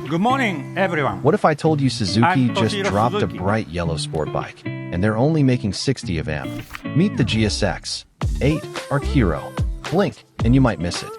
Good morning, everyone. What if I told you Suzuki I'm just Toshiro dropped Suzuki. a bright yellow sport bike, and they're only making 60 of them? Meet the GSX-8R KIIRO. Blink, and you might miss it.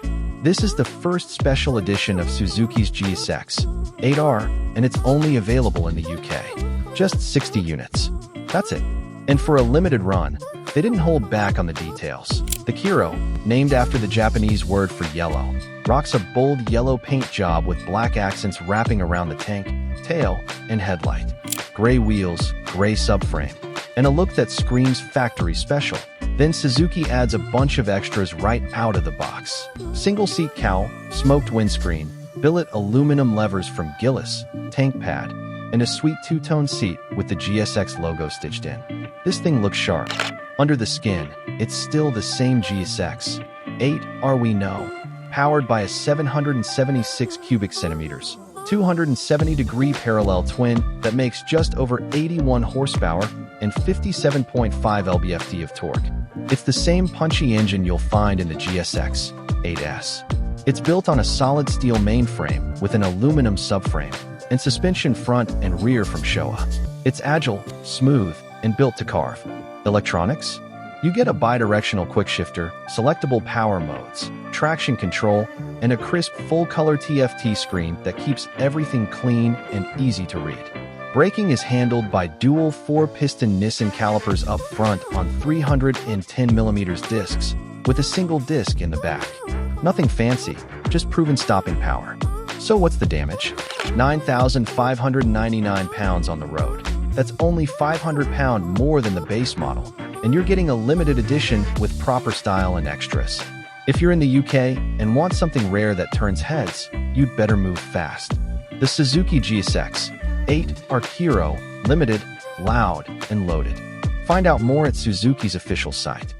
This is the first special edition of Suzuki's GSX-8R, and it's only available in the UK. Just 60 units. That's it. And for a limited run, they didn't hold back on the details. The KIIRO, named after the Japanese word for yellow, rocks a bold yellow paint job with black accents wrapping around the tank, tail, and headlight. Gray wheels, gray subframe, and a look that screams factory special. Then Suzuki adds a bunch of extras right out of the box. Single-seat cowl, smoked windscreen, billet aluminum levers from Gillis, tank pad, and a sweet two-tone seat with the GSX logo stitched in. This thing looks sharp. Under the skin, it's still the same GSX-8R we know, powered by a 776 cubic centimeters, 270-degree parallel twin that makes just over 81 horsepower and 57.5 lb-ft of torque. It's the same punchy engine you'll find in the GSX-8S. It's built on a solid steel mainframe with an aluminum subframe and suspension front and rear from Showa. It's agile, smooth, and built to carve. Electronics? You get a bi-directional quickshifter, selectable power modes, traction control, and a crisp full-color TFT screen that keeps everything clean and easy to read. Braking is handled by dual 4-piston Nissan calipers up front on 310mm discs, with a single disc in the back. Nothing fancy, just proven stopping power. So what's the damage? 9,599 pounds on the road. That's only 500 pounds more than the base model, and you're getting a limited edition with proper style and extras. If you're in the UK and want something rare that turns heads, you'd better move fast. The Suzuki GSX-8R KIIRO, limited, loud, and loaded. Find out more at Suzuki's official site.